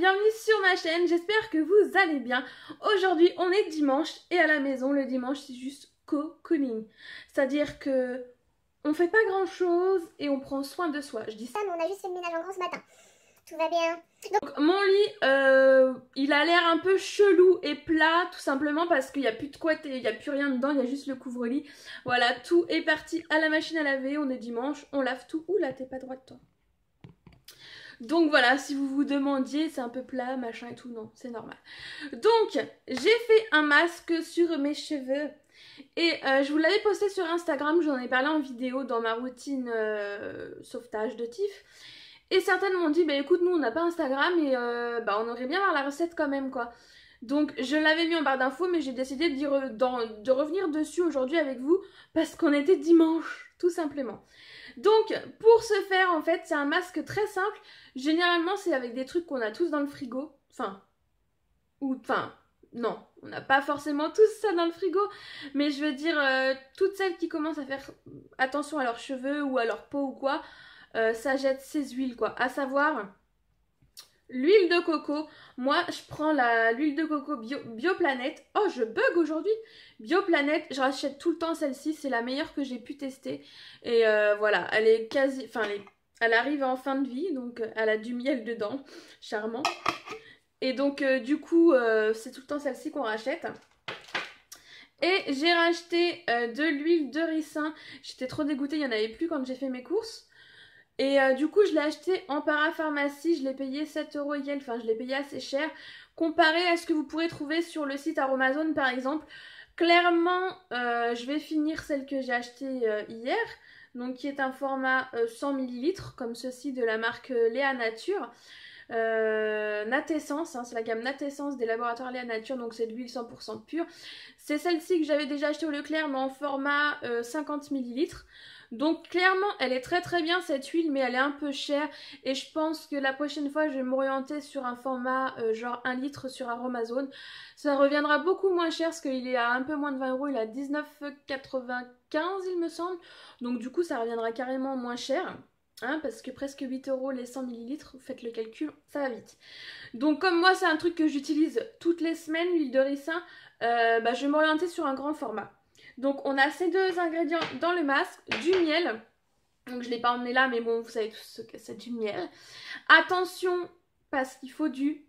bienvenue sur ma chaîne, j'espère que vous allez bien. Aujourd'hui on est dimanche et à la maison le dimanche c'est juste cocooning. C'est-à-dire que on fait pas grand chose et on prend soin de soi. Je dis ça mais on a juste fait le ménage en grand ce matin. Tout va bien. donc mon lit, il a l'air un peu chelou et plat, tout simplement parce qu'il n'y a plus de couette et il n'y a plus rien dedans, il y a juste le couvre-lit. Voilà, tout est parti à la machine à laver, on est dimanche, on lave tout. Oula, t'es pas droite toi. Donc voilà, si vous vous demandiez, c'est un peu plat, machin et tout, non, c'est normal. Donc, j'ai fait un masque sur mes cheveux. Et je vous l'avais posté sur Instagram, j'en ai parlé en vidéo dans ma routine sauvetage de Tiff. Et certaines m'ont dit, bah écoute, nous on n'a pas Instagram et bah on aurait bien voir la recette quand même quoi. Donc je l'avais mis en barre d'infos mais j'ai décidé de revenir dessus aujourd'hui avec vous parce qu'on était dimanche, tout simplement. Donc pour ce faire en fait c'est un masque très simple. Généralement c'est avec des trucs qu'on a tous dans le frigo. Non, on n'a pas forcément tous ça dans le frigo. Mais je veux dire, toutes celles qui commencent à faire attention à leurs cheveux ou à leur peau ou quoi, ça jette ses huiles quoi. À savoir l'huile de coco. Moi je prends l'huile de coco Bioplanète. Oh je bug aujourd'hui. Bioplanète, je rachète tout le temps celle-ci. C'est la meilleure que j'ai pu tester. Et voilà, elle est quasi... Enfin elle arrive en fin de vie. Donc elle a du miel dedans. Charmant. Et donc du coup c'est tout le temps celle-ci qu'on rachète. Et j'ai racheté de l'huile de ricin. J'étais trop dégoûtée, il n'y en avait plus quand j'ai fait mes courses. Et du coup je l'ai acheté en parapharmacie, je l'ai payé 7 € yel, enfin je l'ai payé assez cher. Comparé à ce que vous pourrez trouver sur le site Aromazone par exemple. Clairement je vais finir celle que j'ai achetée hier. Donc qui est un format 100 ml comme ceci de la marque Léa Nature. Natessence, hein, c'est la gamme Natessence des laboratoires Léa Nature, donc c'est de l'huile 100% pure. C'est celle-ci que j'avais déjà achetée au Leclerc mais en format 50 ml. Donc clairement elle est très très bien cette huile mais elle est un peu chère et je pense que la prochaine fois je vais m'orienter sur un format genre 1 litre sur Aromazone. Ça reviendra beaucoup moins cher parce qu'il est à un peu moins de 20 €, il est à 19,95 il me semble. Donc du coup ça reviendra carrément moins cher. Hein, parce que presque 8 € les 100 ml, faites le calcul, ça va vite. Donc comme moi c'est un truc que j'utilise toutes les semaines, l'huile de ricin, je vais m'orienter sur un grand format. Donc on a ces deux ingrédients dans le masque, du miel, donc je ne l'ai pas emmené là mais bon vous savez tous ce que c'est du miel. Attention parce qu'il faut du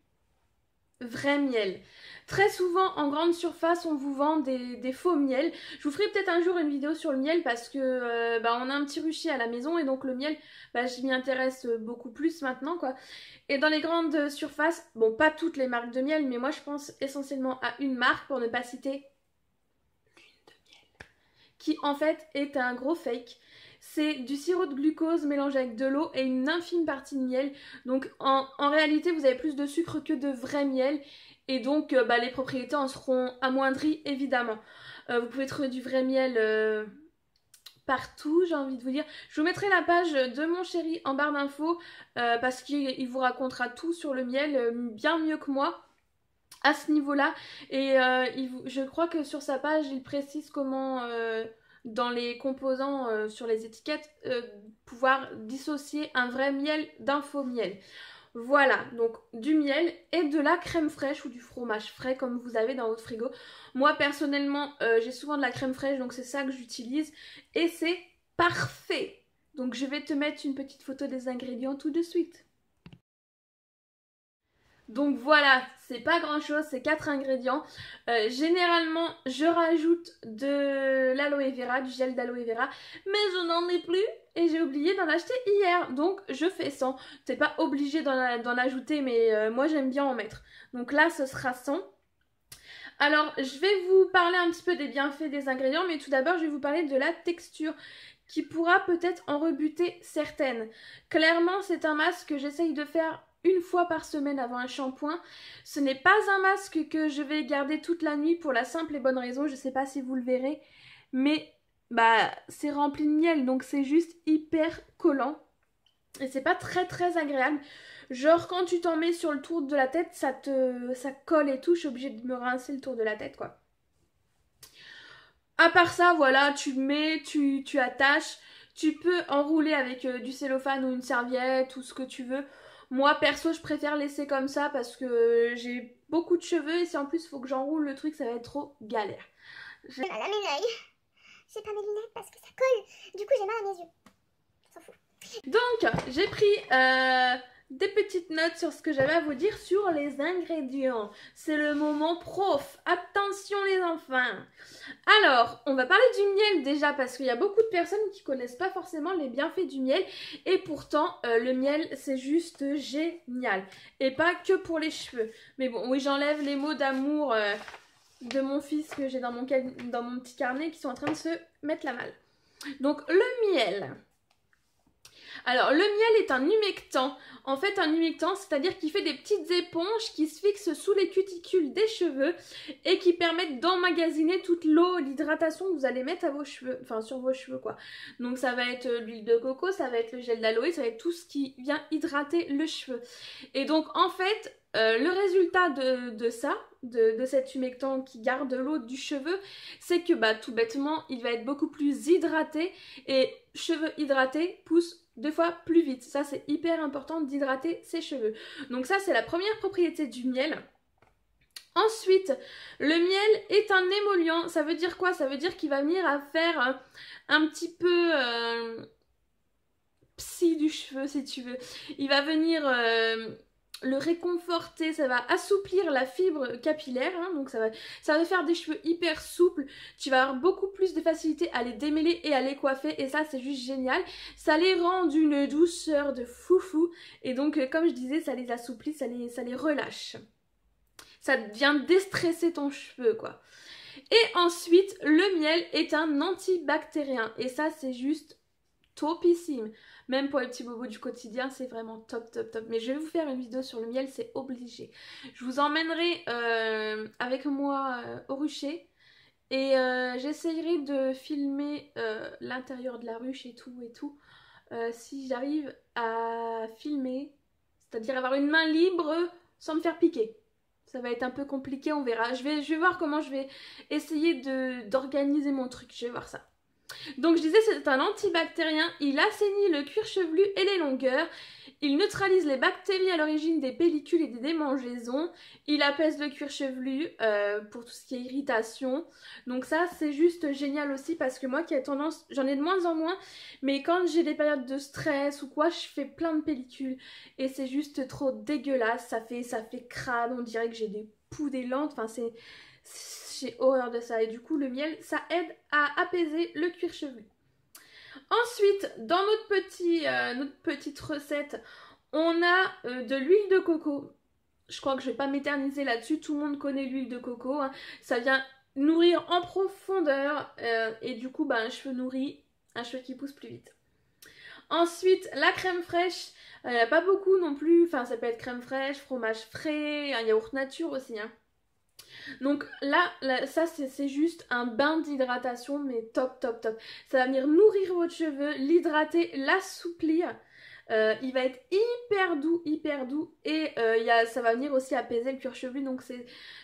vrai miel. Très souvent en grande surface on vous vend des faux miels. Je vous ferai peut-être un jour une vidéo sur le miel parce que on a un petit rucher à la maison et donc le miel je m'y intéresse beaucoup plus maintenant quoi. Et dans les grandes surfaces, bon pas toutes les marques de miel mais moi je pense essentiellement à une marque pour ne pas citer Lune de miel qui en fait est un gros fake. C'est du sirop de glucose mélangé avec de l'eau et une infime partie de miel. Donc en réalité vous avez plus de sucre que de vrai miel. Et donc les propriétés en seront amoindries évidemment. Vous pouvez trouver du vrai miel partout, j'ai envie de vous dire. Je vous mettrai la page de mon chéri en barre d'infos parce qu'il vous racontera tout sur le miel bien mieux que moi à ce niveau-là. Et je crois que sur sa page il précise comment... dans les composants sur les étiquettes, pouvoir dissocier un vrai miel d'un faux miel. Voilà, donc du miel et de la crème fraîche ou du fromage frais comme vous avez dans votre frigo. Moi personnellement, j'ai souvent de la crème fraîche donc c'est ça que j'utilise et c'est parfait. Donc je vais te mettre une petite photo des ingrédients tout de suite. Donc voilà, c'est pas grand chose, c'est 4 ingrédients. Généralement, je rajoute de l'aloe vera, du gel d'aloe vera, mais je n'en ai plus et j'ai oublié d'en acheter hier. Donc je fais 100. T'es pas obligé d'en ajouter, mais moi j'aime bien en mettre. Donc là, ce sera 100. Alors, je vais vous parler un petit peu des bienfaits des ingrédients, mais tout d'abord, je vais vous parler de la texture qui pourra peut-être en rebuter certaines. Clairement, c'est un masque que j'essaye de faire une fois par semaine avant un shampoing. Ce n'est pas un masque que je vais garder toute la nuit pour la simple et bonne raison, je ne sais pas si vous le verrez, mais c'est rempli de miel, donc c'est juste hyper collant. Et c'est pas très très agréable. Genre quand tu t'en mets sur le tour de la tête, ça colle et tout. Je suis obligée de me rincer le tour de la tête quoi. À part ça, voilà, tu mets, tu attaches. Tu peux enrouler avec du cellophane ou une serviette ou ce que tu veux. Moi perso je préfère laisser comme ça parce que j'ai beaucoup de cheveux et si en plus il faut que j'enroule le truc ça va être trop galère. J'ai mal à mes œils. J'ai pas mes lunettes parce que ça colle. Du coup j'ai mal à mes yeux. On s'en fout. Donc j'ai pris des petites notes sur ce que j'avais à vous dire sur les ingrédients. C'est le moment prof. Attention les enfants. Alors, on va parler du miel déjà parce qu'il y a beaucoup de personnes qui connaissent pas forcément les bienfaits du miel et pourtant le miel c'est juste génial et pas que pour les cheveux. Mais bon, oui, j'enlève les mots d'amour de mon fils que j'ai dans mon petit carnet qui sont en train de se mettre la malle. Donc le miel. Alors, le miel est un humectant. En fait, un humectant, c'est-à-dire qu'il fait des petites éponges qui se fixent sous les cuticules des cheveux et qui permettent d'emmagasiner toute l'eau, l'hydratation que vous allez mettre à vos cheveux, enfin sur vos cheveux quoi. Donc ça va être l'huile de coco, ça va être le gel d'aloe, ça va être tout ce qui vient hydrater le cheveu. Et donc en fait, le résultat de ça, de cet humectant qui garde l'eau du cheveu, c'est que bah tout bêtement, il va être beaucoup plus hydraté et cheveux hydratés poussent 2 fois plus vite. Ça c'est hyper important d'hydrater ses cheveux. Donc ça c'est la première propriété du miel. Ensuite, le miel est un émollient. Ça veut dire quoi? Ça veut dire qu'il va venir à faire un petit peu psy du cheveu si tu veux. Il va venir le réconforter, ça va assouplir la fibre capillaire, hein, donc ça va faire des cheveux hyper souples, tu vas avoir beaucoup plus de facilité à les démêler et à les coiffer et ça c'est juste génial, ça les rend d'une douceur de foufou et donc comme je disais ça les assouplit, ça les relâche, ça vient déstresser ton cheveu quoi. Et ensuite le miel est un antibactérien et ça c'est juste topissime. Même pour les petits bobos du quotidien, c'est vraiment top, top, top. Mais je vais vous faire une vidéo sur le miel, c'est obligé. Je vous emmènerai avec moi au rucher. Et j'essayerai de filmer l'intérieur de la ruche et tout. Si j'arrive à filmer, c'est-à-dire avoir une main libre sans me faire piquer. Ça va être un peu compliqué, on verra. Je vais voir comment je vais essayer d'organiser mon truc. Je vais voir ça. Donc je disais c'est un antibactérien, il assainit le cuir chevelu et les longueurs, il neutralise les bactéries à l'origine des pellicules et des démangeaisons, il apaise le cuir chevelu pour tout ce qui est irritation. Donc ça c'est juste génial aussi parce que moi qui ai tendance, j'en ai de moins en moins, mais quand j'ai des périodes de stress ou quoi, je fais plein de pellicules et c'est juste trop dégueulasse, ça fait crade, on dirait que j'ai des poux des lentes, enfin j'ai horreur de ça et du coup le miel ça aide à apaiser le cuir chevelu. Ensuite dans notre petite recette on a de l'huile de coco. Je crois que je vais pas m'éterniser là-dessus, tout le monde connaît l'huile de coco, hein. Ça vient nourrir en profondeur et du coup bah, un cheveu nourri, un cheveu qui pousse plus vite. Ensuite la crème fraîche, il n'y a pas beaucoup non plus, enfin ça peut être crème fraîche, fromage frais, un yaourt nature aussi hein. Donc là ça c'est juste un bain d'hydratation mais top top top. Ça va venir nourrir votre cheveu, l'hydrater, l'assouplir. Il va être hyper doux et ça va venir aussi apaiser le cuir chevelu donc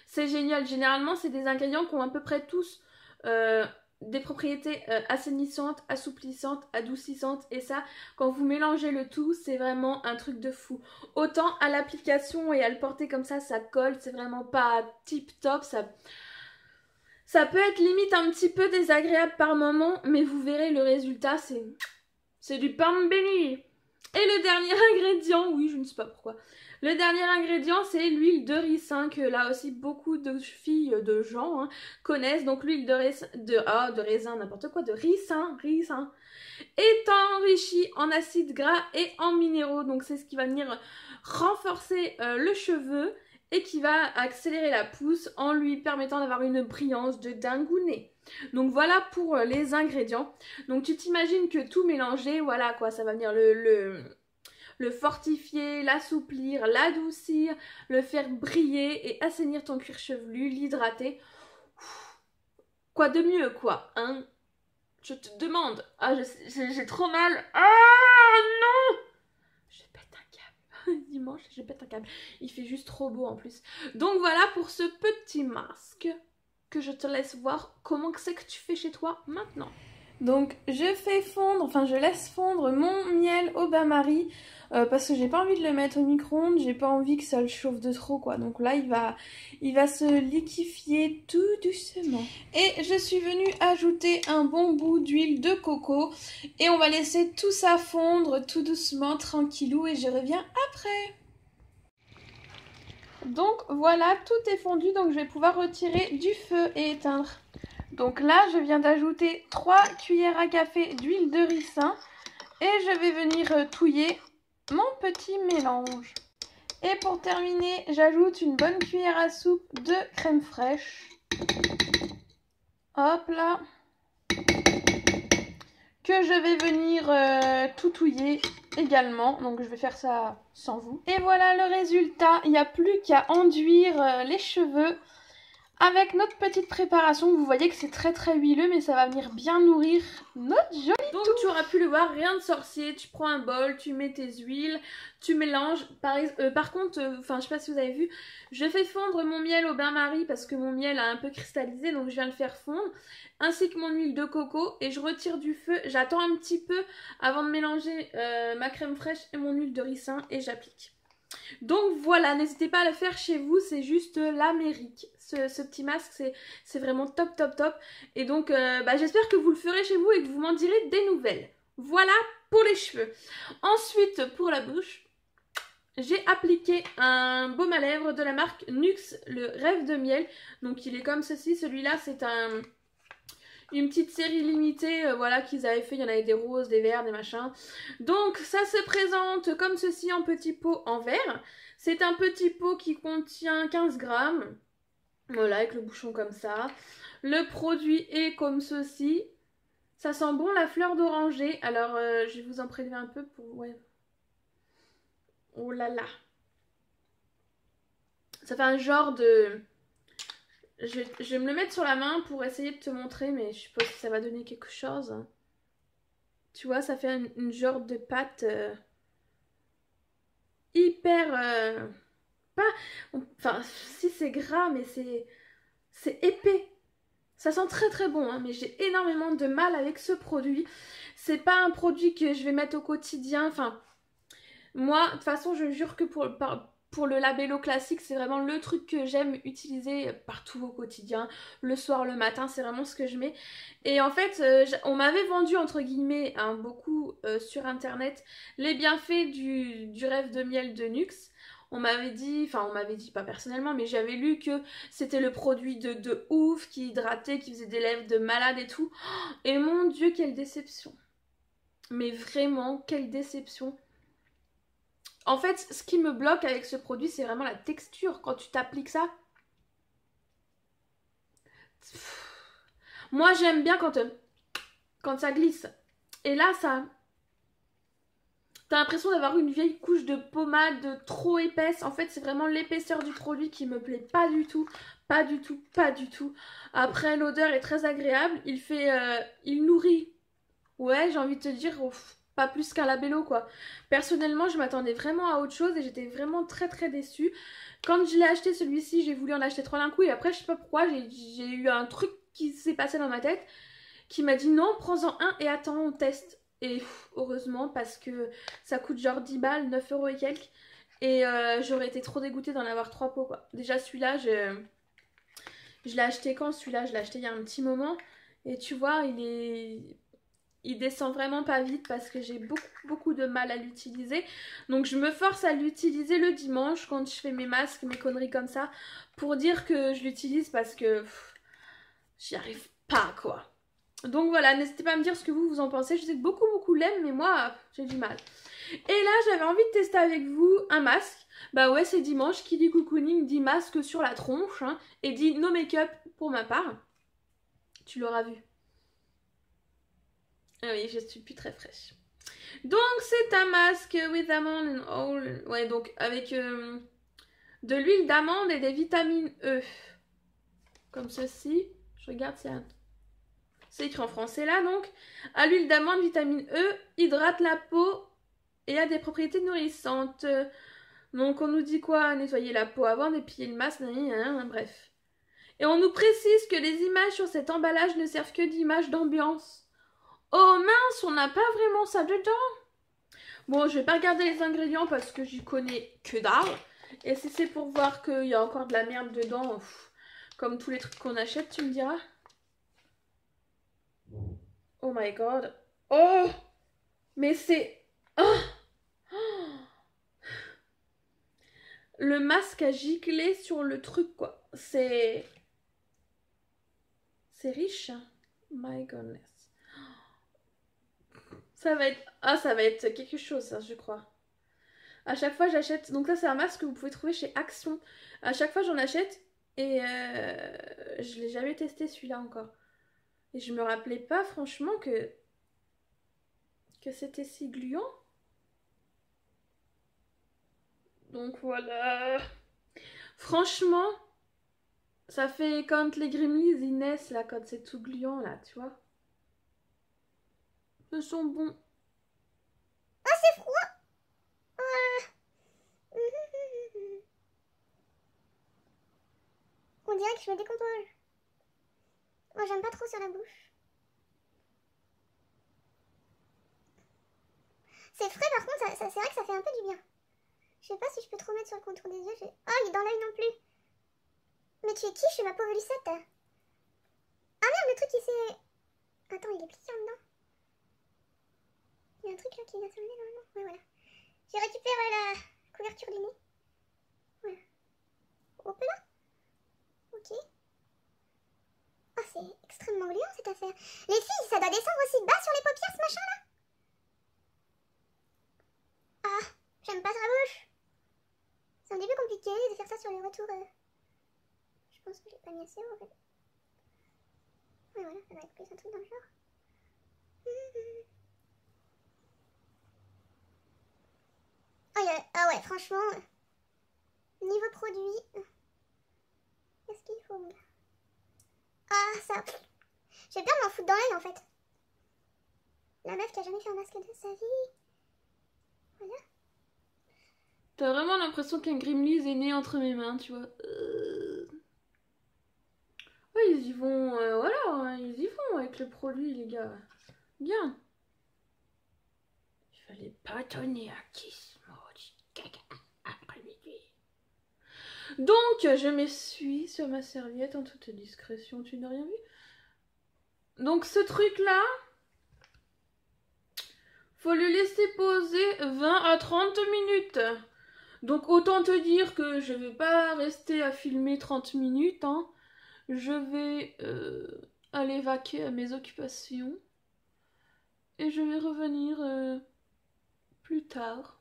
c'est génial. Généralement c'est des ingrédients qui ont à peu près tous des propriétés assainissantes, assouplissantes, adoucissantes et ça quand vous mélangez le tout c'est vraiment un truc de fou. Autant à l'application et à le porter comme ça colle, c'est vraiment pas tip top, ça peut être limite un petit peu désagréable par moment mais vous verrez le résultat c'est du pain béni. Et le dernier ingrédient, oui je ne sais pas pourquoi, le dernier ingrédient c'est l'huile de ricin que là aussi beaucoup de filles, de gens hein, connaissent. Donc l'huile de raisin, n'importe quoi, de ricin est enrichie en acides gras et en minéraux. Donc c'est ce qui va venir renforcer le cheveu et qui va accélérer la pousse en lui permettant d'avoir une brillance de dingounet. Donc voilà pour les ingrédients. Donc tu t'imagines que tout mélangé, voilà quoi, ça va venir le fortifier, l'assouplir, l'adoucir, le faire briller et assainir ton cuir chevelu, l'hydrater. Quoi de mieux quoi, hein? Je te demande. Ah, j'ai trop mal. Ah non! Je pète un câble. Dimanche, je pète un câble. Il fait juste trop beau en plus. Donc voilà pour ce petit masque que je te laisse voir comment c'est que tu fais chez toi maintenant. Donc je fais fondre, enfin je laisse fondre mon miel au bain-marie parce que j'ai pas envie de le mettre au micro-ondes, j'ai pas envie que ça le chauffe de trop quoi. Donc là il va se liquéfier tout doucement. Et je suis venue ajouter un bon bout d'huile de coco et on va laisser tout ça fondre tout doucement, tranquillou, et je reviens après. Donc voilà, tout est fondu, donc je vais pouvoir retirer du feu et éteindre. Donc là, je viens d'ajouter 3 cuillères à café d'huile de ricin et je vais venir touiller mon petit mélange. Et pour terminer, j'ajoute une bonne cuillère à soupe de crème fraîche. Hop là. Que je vais venir tout touiller également. Donc je vais faire ça sans vous. Et voilà le résultat. Il n'y a plus qu'à enduire les cheveux. Avec notre petite préparation, vous voyez que c'est très très huileux, mais ça va venir bien nourrir notre joli tout. Donc tu auras pu le voir, rien de sorcier, tu prends un bol, tu mets tes huiles, tu mélanges. Par contre, je sais pas si vous avez vu, je fais fondre mon miel au bain-marie parce que mon miel a un peu cristallisé, donc je viens le faire fondre, ainsi que mon huile de coco, et je retire du feu. J'attends un petit peu avant de mélanger ma crème fraîche et mon huile de ricin et j'applique. Donc voilà, n'hésitez pas à le faire chez vous, c'est juste l'Amérique. Ce petit masque, c'est vraiment top top top. Et donc j'espère que vous le ferez chez vous et que vous m'en direz des nouvelles. Voilà pour les cheveux. Ensuite, pour la bouche, j'ai appliqué un baume à lèvres de la marque Nuxe, le Rêve de miel. Donc il est comme ceci, celui-là c'est une petite série limitée, voilà, qu'ils avaient fait. Il y en avait des roses, des verts, des machins. Donc ça se présente comme ceci en petit pot en verre. C'est un petit pot qui contient 15 grammes. Voilà, avec le bouchon comme ça. Le produit est comme ceci. Ça sent bon la fleur d'oranger. Alors je vais vous en prélever un peu pour... Ouais. Oh là là. Ça fait un genre de... Je vais me le mettre sur la main pour essayer de te montrer, mais je suppose que ça va donner quelque chose. Tu vois, ça fait une genre de pâte hyper... Enfin, si c'est gras, mais c'est épais. Ça sent très très bon, hein, mais j'ai énormément de mal avec ce produit. C'est pas un produit que je vais mettre au quotidien. Enfin, moi, de toute façon, je jure que pour le labello classique, c'est vraiment le truc que j'aime utiliser partout au quotidien. Le soir, le matin, c'est vraiment ce que je mets. Et en fait, on m'avait vendu, entre guillemets, beaucoup sur internet, les bienfaits du Rêve de miel de Nuxe. On m'avait dit, pas personnellement, mais j'avais lu que c'était le produit de ouf, qui hydratait, qui faisait des lèvres de malade et tout. Et mon Dieu, quelle déception. Mais vraiment, quelle déception. En fait, ce qui me bloque avec ce produit, c'est vraiment la texture. Quand tu t'appliques ça... Moi, j'aime bien quand ça glisse. Et là, ça... T'as l'impression d'avoir une vieille couche de pommade trop épaisse. En fait, c'est vraiment l'épaisseur du produit qui me plaît pas du tout. Pas du tout, pas du tout. Après, l'odeur est très agréable. Il nourrit. Ouais, j'ai envie de te dire, pas plus qu'un labello, quoi. Personnellement, je m'attendais vraiment à autre chose et j'étais vraiment très très déçue. Quand je l'ai acheté celui-ci, j'ai voulu en acheter 3 d'un coup et après, je sais pas pourquoi, j'ai eu un truc qui s'est passé dans ma tête qui m'a dit non, prends-en un et attends, on teste. Et heureusement, parce que ça coûte genre 10 balles, 9 euros et quelques. Et j'aurais été trop dégoûtée d'en avoir 3 pots, quoi. Déjà, celui-là, je l'ai acheté quand? Celui-là, je l'ai acheté il y a un petit moment. Et tu vois, il descend vraiment pas vite parce que j'ai beaucoup de mal à l'utiliser. Donc je me force à l'utiliser le dimanche quand je fais mes masques, mes conneries comme ça, pour dire que je l'utilise parce que j'y arrive pas, quoi. Donc voilà, n'hésitez pas à me dire ce que vous en pensez. Je sais que beaucoup l'aiment, mais moi, j'ai du mal. Et là, j'avais envie de tester avec vous un masque. Bah ouais, c'est dimanche, qui dit cocooning dit masque sur la tronche, hein, et dit no make-up pour ma part. Tu l'auras vu. Ah oui, je suis plus très fraîche. Donc c'est un masque with almond and oil. Ouais, donc avec de l'huile d'amande et des vitamines E. Comme ceci. Je regarde si c'est écrit en français là donc. À l'huile d'amande, vitamine E, hydrate la peau et a des propriétés nourrissantes. Donc on nous dit quoi? Nettoyer la peau avant d'épiler le masque, bref. Et on nous précise que les images sur cet emballage ne servent que d'images d'ambiance. Oh mince, on n'a pas vraiment ça dedans. Bon, je vais pas regarder les ingrédients parce que j'y connais que dalle. Et si c'est pour voir qu'il y a encore de la merde dedans, comme tous les trucs qu'on achète, tu me diras. Oh my god. Oh, mais c'est... Oh, le masque a giclé sur le truc, quoi. C'est riche. My goodness. Ça va être... Ah, ça va être quelque chose, ça, je crois. À chaque fois, j'achète... Donc ça, c'est un masque que vous pouvez trouver chez Action. À chaque fois, j'en achète. Et je l'ai jamais testé, celui-là, encore. Et je me rappelais pas, franchement, que c'était si gluant. Donc voilà. Franchement, ça fait quand les Gremlins ils naissent, là, quand c'est tout gluant, là, tu vois. Ils sont bons. Ah, c'est froid. On dirait que je me décompose. Moi, j'aime pas trop sur la bouche. C'est frais, par contre, c'est vrai que ça fait un peu du bien. Je sais pas si je peux trop mettre sur le contour des yeux. Oh, il est dans l'œil non plus. Mais tu es qui? Je suis ma pauvre Lucette. Ah merde, le truc il s'est... Attends, il est plié en dedans. Il y a un truc là qui vient se lever normalement. Ouais, voilà. J'ai récupéré la couverture du nez. Voilà. Hop là. Ok. Oh, c'est extrêmement gluant cette affaire. Les filles, ça doit descendre aussi bas sur les paupières ce machin là. Ah, j'aime pas sa bouche. C'est un début compliqué de faire ça sur les retours. Je pense que j'ai pas mis assez haut en fait. Ouais, voilà, ça va être plus un truc dans le genre. Ah ouais, franchement, niveau produit, qu'est-ce qu'il faut? Ah, ça... J'ai peur de m'en foutre dans l'œil en fait. La meuf qui a jamais fait un masque de sa vie. Voilà. T'as vraiment l'impression qu'un Gremlins est né entre mes mains, tu vois. Ouais, ils y vont, voilà, hein, ils y vont avec le produit, les gars. Bien. Il fallait pas donner à Kiss, maudit caca, après-midi. Donc, je m'essuie sur ma serviette en toute discrétion, tu n'as rien vu? Donc, ce truc-là, faut le laisser poser 20 à 30 minutes. Donc, autant te dire que je vais pas rester à filmer 30 minutes, hein. Je vais aller vaquer à mes occupations. Et je vais revenir plus tard.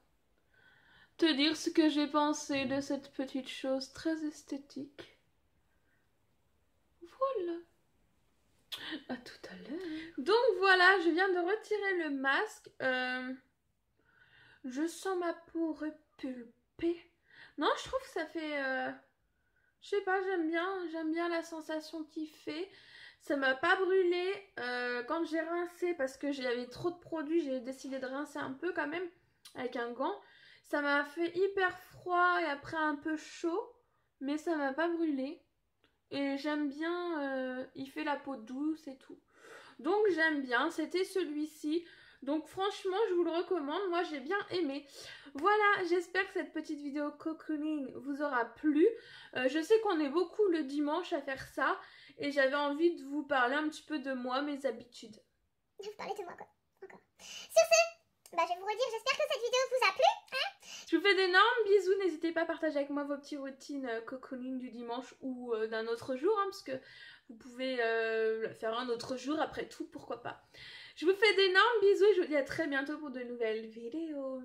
Te dire ce que j'ai pensé de cette petite chose très esthétique. Voilà. À tout à l'heure. Donc voilà, je viens de retirer le masque. Je sens ma peau repulpée. Non, je trouve que ça fait... je sais pas, j'aime bien la sensation qu'il fait. Ça m'a pas brûlé quand j'ai rincé parce que j'avais trop de produits. J'ai décidé de rincer un peu quand même avec un gant. Ça m'a fait hyper froid et après un peu chaud, mais ça m'a pas brûlé. Et j'aime bien, il fait la peau douce et tout. Donc j'aime bien, c'était celui-ci. Donc franchement, je vous le recommande, moi j'ai bien aimé. Voilà, j'espère que cette petite vidéo cocooning vous aura plu. Je sais qu'on est beaucoup le dimanche à faire ça. Et j'avais envie de vous parler un petit peu de moi, mes habitudes. Je vais vous parler de moi quoi, encore. Sur ce, je vais vous redire, j'espère que cette vidéo vous a plu. Hein, je vous fais d'énormes bisous, n'hésitez pas à partager avec moi vos petites routines cocooning du dimanche ou d'un autre jour, hein, parce que vous pouvez faire un autre jour après tout, pourquoi pas. Je vous fais d'énormes bisous et je vous dis à très bientôt pour de nouvelles vidéos.